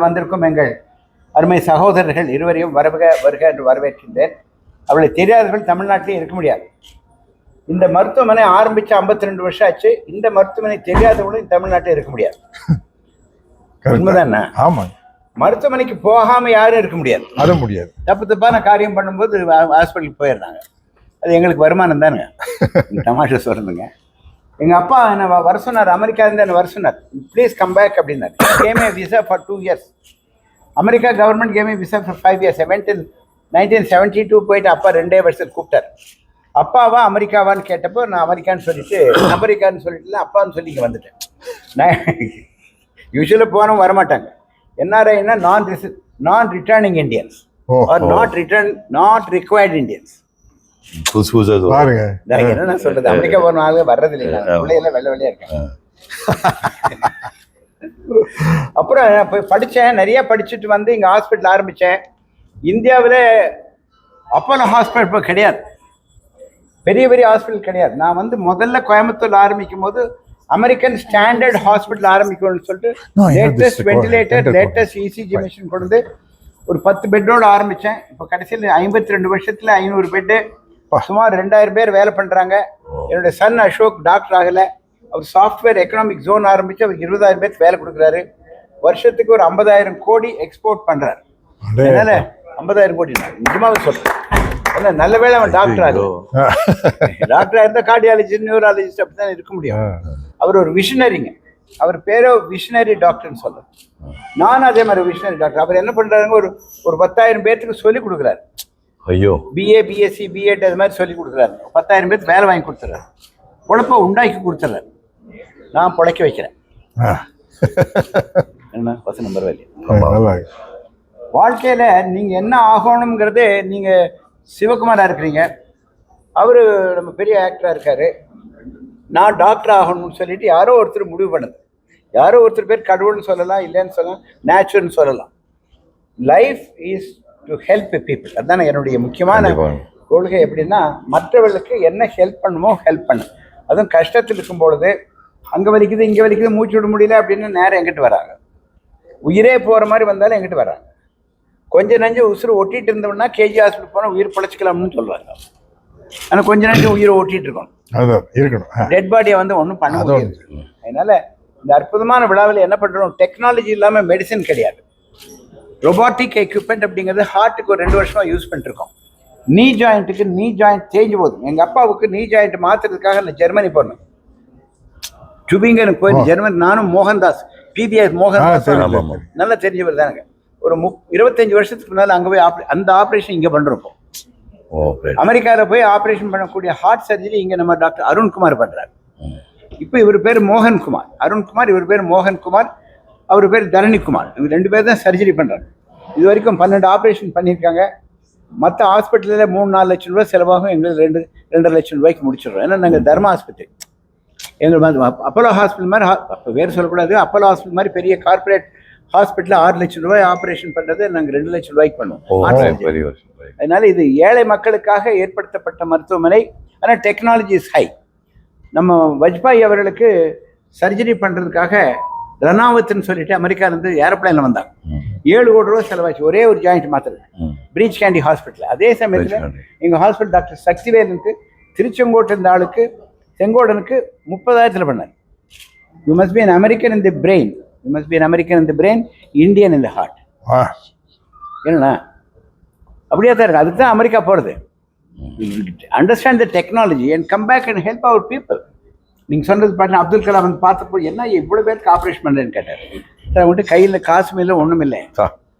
வந்திருக்கும் எங்கள் அருமை சகோதரர்கள் இருவரையும் வருக என்று வரவேற்கின்றேன். அவளை தெரியாதவர்கள் தமிழ்நாட்டிலே இருக்க முடியாது. இந்த மருத்துவமனை ஆரம்பிச்சு 52 வருஷம் ஆச்சு. இந்த மருத்துவமனை தெரியாதவங்களும் தமிழ்நாட்டில் இருக்க முடியாது. உண்மைதானே? ஆமாங்க. மருத்துவமனைக்கு போகாம யாரும் இருக்க முடியாது. அது முடியாது. தப்பான காரியம் பண்ணும்போது ஹாஸ்பிட்டலுக்கு போயிடுறாங்க. அது எங்களுக்கு வருமானம் தானுங்க. தமாஷா சொல்றதுங்க. எங்க அப்பா என்ன வர சொன்னார், அமெரிக்கா இருந்து என்ன வர சொன்னார், ப்ளீஸ் கம் பேக் அப்படின்னாரு. Game A visa for 2 years. America government game A visa for 5 years. 1972 போயிட்டு அப்பா 2 வருஷத்துக்கு கூப்பிட்டார். அப்பாவா அமெரிக்காவான்னு கேட்டப்போ நான் அமெரிக்கான்னு சொல்லிட்டு அப்பான்னு சொல்லி இங்கே வந்துட்டேன். நான் யூஸ்வலாக போனவங்க வரமாட்டாங்க. என்ஆர்ஐன்னா நான் returning Indians are not required Indians. என்ன சொல்றது, அமெரிக்கா போன ஆளு வர்றது இல்லையா, பிள்ளையெல்லாம் வெள்ளை வெள்ளையா இருக்காங்க. அப்புறம் போய் படித்தேன், நிறைய படிச்சுட்டு வந்து இங்கே ஹாஸ்பிட்டல் ஆரம்பித்தேன். இந்தியாவில் அப்போலோ ஹாஸ்பிட்டல் இப்போ கிடையாது, பெரிய ஹாஸ்பிட்டல் கிடையாது. நான் வந்து முதல்ல கோயம்புத்தூர்ல ஆரம்பிக்கும் போது அமெரிக்கன் ஸ்டாண்டர்ட் ஹாஸ்பிட்டல் ஆரம்பிக்கணும்னு சொல்லிட்டு latest ventilator, latest ECG machine கொண்டு ஒரு 10 பெட்டோடு ஆரம்பித்தேன். இப்போ கடைசியில் 52 வருஷத்தில் 500 பெட்டு, சுமார் 2000 பேர் வேலை பண்ணுறாங்க. என்னுடைய சன் அசோக் டாக்டர் ஆகலை, அவர் சாஃப்ட்வேர் எக்கனாமிக் ஜோன் ஆரம்பித்து அவர் 20,000 பேருக்கு வேலை கொடுக்குறாரு. வருஷத்துக்கு ஒரு 50,000 கோடி எக்ஸ்போர்ட் பண்ணுறாரு. அதனால 50,000 கோடி நிஜமாக சொல்கிறேன். நல்ல வேலை அவன் டாக்டர் ஆகும். டாக்டரா இருந்தா கார்டியாலஜிஸ்ட், நியூராலஜிஸ்ட் அப்படிதான் இருக்க முடியும். அவர் ஒரு விஷனரிங்க. அவர் பேரோ விஷனரி டாக்டர்னு சொல்றாரு. நானும் அதே மாதிரி விஷனரி டாக்டர். அவர் என்ன பண்றாருங்க, ஒரு 10,000 பேருக்கு சொல்லி கொடுக்குறாரு. ஐயோ, பிஏ, பிஎஸ்சி, பிஎட் அது மாதிரி சொல்லி கொடுக்குறாரு. 10,000 பேருக்கு வேலை வாங்கி கொடுத்துறாரு, பொழப்ப உண்டாக்கி கொடுத்துறாரு. நான் பொழைக்க வைக்கிறேன். என்ன வசனம் பரவாயில்லையா? வாழ்க்கையில நீங்க என்ன ஆகணுங்கிறது, நீங்க சிவகுமாரா இருக்கிறீங்க, அவரு நம்ம பெரிய ஆக்டரா இருக்காரு. நான் டாக்டர் ஆகணும்னு சொல்லிட்டு யாரோ ஒருத்தர் முடிவு பண்ணது. யாரோ ஒருத்தர் பேர் கடவுள்னு சொல்லலாம், இல்லைன்னு சொல்லலாம், நேச்சுரல்னு சொல்லலாம். Life is to help people. அதுதான் என்னுடைய முக்கியமான கொள்கை. எப்படின்னா, மற்றவர்களுக்கு என்ன ஹெல்ப் பண்ணுமோ ஹெல்ப் பண்ணு. அதுவும் கஷ்டத்தில் இருக்கும் பொழுது, அங்கே வலிக்குது இங்கே வலிக்குது மூச்சு விட முடியல அப்படின்னு நேரம் எங்கிட்ட வராங்க. உயிரே போகிற மாதிரி வந்தாலும் எங்கிட்ட வராங்க. கொஞ்சம் நஞ்சு உசுறு ஒட்டிட்டு இருந்தோம்னா கேஜி ஹாஸ்பிட்டல் போனால் உயிர் பிழைச்சிக்கலாம்னு சொல்லுவாங்க. ஆனால் கொஞ்சம் நஞ்சு உயிரை ஒட்டிட்டு இருக்கணும், டெட் பாடியை வந்து ஒன்றும் பண்ண முடியாது. அதனால இந்த அற்புதமான விழாவில் என்ன பண்ணுறோம், டெக்னாலஜி இல்லாமல் மெடிசன் கிடையாது. ரொபாட்டிக் எக்யூப்மெண்ட் அப்படிங்கிறது ஹார்ட்டுக்கு ஒரு 2 வருஷமாக யூஸ் பண்ணிருக்கோம். நீ ஜாயிண்ட் தேஞ்சு போதும். எங்கள் அப்பாவுக்கு நீ ஜாயிண்ட் மாற்றுறதுக்காக நான் ஜெர்மனி போனேன். டுபிங்கனுக்கு போய் ஜெர்மனி, நானும் மோகன்தாஸ், பிபிஎஸ் மோகன்தாஸ் நல்லா தெரிஞ்சவர் தானுங்க. ஒரு 25 வருஷத்துக்கு முன்னால் அங்கே போய் அந்த ஆப்ரேஷன் இங்கே பண்ணுறோம். அமெரிக்காவில் போய் ஆப்ரேஷன் பண்ணக்கூடிய ஹார்ட் சர்ஜரி இங்கே நம்ம டாக்டர் அருண்குமார் பண்ணுறாரு. இப்போ இவர் பேர் மோகன்குமார், அருண்குமார். இவர் பேர் மோகன்குமார், அவர் பேர் தரணிக்குமார். இவங்க 2 பேர் தான் சர்ஜரி பண்ணுறாங்க. இது வரைக்கும் 12 ஆப்ரேஷன் பண்ணியிருக்காங்க. மற்ற ஹாஸ்பிட்டலில் 3-4 லட்சம் ரூபாய் செலவாகும், எங்களுக்கு 2.5 லட்சம் ரூபாய்க்கு முடிச்சிடுறோம். ஏன்னா நாங்கள் தர்மா ஆஸ்பத்திரி, எங்கள் அப்போலோ ஹாஸ்பிட்டல் மாதிரி, அப்போ வேறு சொல்லக்கூடாது, அப்போலோ ஹாஸ்பிட்டல் மாதிரி பெரிய கார்பரேட் ஹாஸ்பிட்டலில் 6 லட்சம் ரூபாய் ஆப்ரேஷன் பண்ணுறது நாங்கள் 2 லட்சம் ரூபாய்க்கு பண்ணுவோம். அதனால இது ஏழை மக்களுக்காக ஏற்படுத்தப்பட்ட மருத்துவமனை. ஆனால் டெக்னாலஜி இஸ் ஹை. நம்ம வாஜ்பாய் அவர்களுக்கு சர்ஜரி பண்ணுறதுக்காக ரனாவத்னு சொல்லிட்டு அமெரிக்காவிலேருந்து ஏரோப்ளைனில் வந்தாங்க. 7 கோடி ரூபா செலவாச்சு ஒரே ஒரு ஜாயிண்ட் மாத்திரை, பிரீச் கேண்டி ஹாஸ்பிட்டல். அதே சமயத்தில் எங்கள் ஹாஸ்பிட்டல் டாக்டர் சக்திவேலனுக்கு, திருச்செங்கோட்டு இருந்த ஆளுக்கு, செங்கோடனுக்கு 30,000 பண்ணார். You must be an American in the brain, you must be an American in the brain, Indian in the heart. என்னண்ணா அப்படியே தான் இருக்கு. அதுக்கு தான் அமெரிக்கா போகிறது. Understand the technology and come back and help our people. நீங்கள் சொன்னது பார்த்தீங்கன்னா, அப்துல் கலாம் வந்து பார்த்தப்போ என்ன இவ்வளோ பேருக்கு ஆப்ரேஷன் பண்ணுறேன்னு கேட்டார். சார் அவங்கள்ட்ட கையில் காசும் இல்லை, ஒன்றும் இல்லை.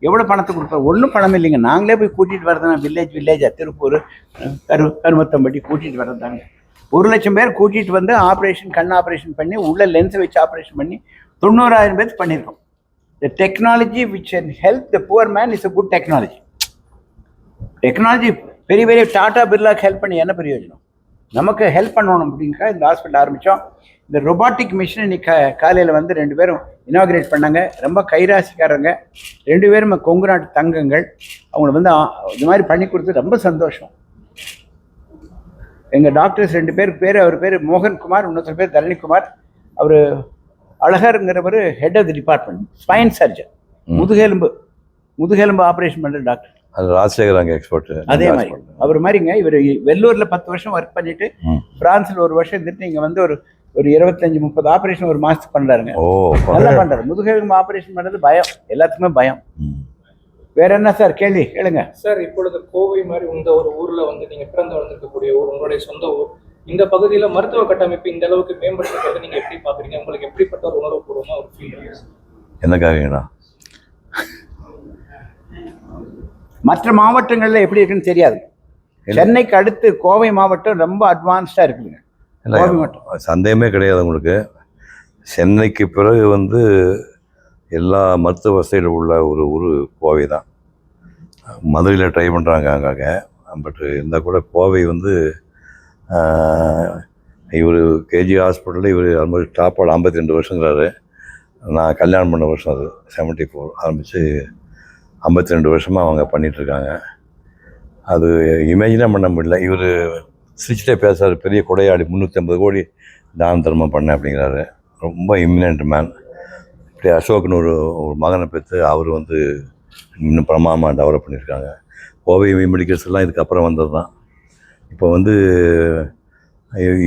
எவ்வளோ பணத்தை கொடுப்பார்? ஒன்றும் பணம் இல்லைங்க, நாங்களே போய் கூட்டிகிட்டு வரதுனா வில்லேஜாக திருப்பூர், கருமத்தம்பட்டி கூட்டிகிட்டு வர்றதாங்க. 1 லட்சம் பேர் கூட்டிகிட்டு வந்து ஆப்ரேஷன், கண் ஆப்ரேஷன் பண்ணி உள்ள லென்ஸை வச்சு ஆப்ரேஷன் பண்ணி 90,000 பேருக்கு பண்ணியிருக்கோம். The technology which can help the poor man is a good technology. Technology பெரிய டாடா பிர்லாக்கு ஹெல்ப் பண்ணி என்ன பிரயோஜனம்? நமக்கு ஹெல்ப் பண்ணணும் அப்படிங்கிறா இந்த ஹாஸ்பிட்டல் ஆரம்பித்தோம். இந்த ரொபாட்டிக் மிஷினை இன்னைக்கு காலையில் வந்து 2 பேரும் இனாகிரேட் பண்ணாங்க. ரொம்ப கைராசிக்காரங்க 2 பேரும், கொங்கு நாட்டு தங்கங்கள். அவங்கள வந்து இது மாதிரி பண்ணி கொடுத்து ரொம்ப சந்தோஷம். எங்கள் டாக்டர்ஸ் 2 பேர் அவர் பேர் மோகன்குமார், இன்னொருத்தர் பேர் தரணிக்குமார். அவர் அழகருங்கிறவர் head of the department, spine surgeon. முதுகெலும்பு ஆப்ரேஷன் பண்ணுற டாக்டர். அது ராஜசேகர் அங்கே எக்ஸ்பர்ட். அதே மாதிரி அவர் மாதிரிங்க இவர் வெள்ளூரில் 10 வருஷம் ஒர்க் பண்ணிட்டு பிரான்ஸில் 1 வருஷம் இருந்துட்டு இங்கே வந்து ஒரு 25-30 ஆப்ரேஷன் ஒரு மாதத்துக்கு பண்ணுறாருங்க. நல்லா பண்ணுறாரு. முதுகெலும்பு ஆப்ரேஷன் பண்ணுறது பயம், எல்லாத்துக்குமே பயம். வேற என்ன சார் கேள்வி கேளுங்க சார். இப்பொழுது கோவை மாதிரி இந்த ஒரு ஊர்ல வந்து நீங்க பிறந்து வளர்ந்துருக்கக்கூடிய ஊர், உங்களுடைய சொந்த ஊர், இந்த பகுதியில மருத்துவ கட்டமைப்பு இந்த அளவுக்கு மேம்படுத்துறது நீங்க எப்படி பாக்குறீங்க? உங்களுக்கு எப்படிப்பட்ட ஒரு உணர்வுபூர்வமா ஒரு ஃபீல்? என்ன காரியங்களா? மற்ற மாவட்டங்கள்ல எப்படி இருக்குன்னு தெரியாது. சென்னைக்கு அடுத்து கோவை மாவட்டம் ரொம்ப அட்வான்ஸ்டா இருக்குதுங்க. சந்தேகமே கிடையாது உங்களுக்கு. சென்னைக்கு பிறகு வந்து எல்லா மருத்துவ வசதியில் உள்ள ஒரு ஊர் கோவை தான். மதுரையில் ட்ரை பண்ணுறாங்க அங்கே, பட் இருந்தால் கூட கோவை வந்து இவர் கேஜி ஹாஸ்பிட்டலில் இவர் ஆல்மோஸ்ட் டாப்பால் 52 வருஷங்கிறாரு. நான் கல்யாணம் பண்ண வருஷம் அது 74 ஆரம்பித்து 52 வருஷமாக அவங்க பண்ணிகிட்ருக்காங்க. அது இமேஜினாக பண்ண முடியல. இவர் சிரிச்சிட்டே பேசுகிறார், பெரிய கொடையாளி, 350 கோடி தான தர்மம் பண்ணேன் அப்படிங்கிறாரு. ரொம்ப இமினன்ட் மேன். இப்படி அசோக்னு ஒரு மகனை பெற்று அவர் வந்து இன்னும் பிரமாதமாக டெவலப் பண்ணியிருக்காங்க. கோவை மெடிக்கல்ஸ் எல்லாம் இதுக்கப்புறம் வந்தது தான். இப்போ வந்து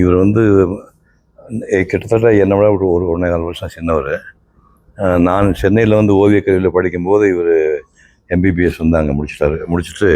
இவர் வந்து கிட்டத்தட்ட என்னை விட ஒரு 1.25 வருஷம் சின்னவர். நான் சென்னையில் வந்து ஓவியக் கல்லூரியில் படிக்கும்போது இவர் எம்பிபிஎஸ் வந்து அங்கே முடிச்சிட்டு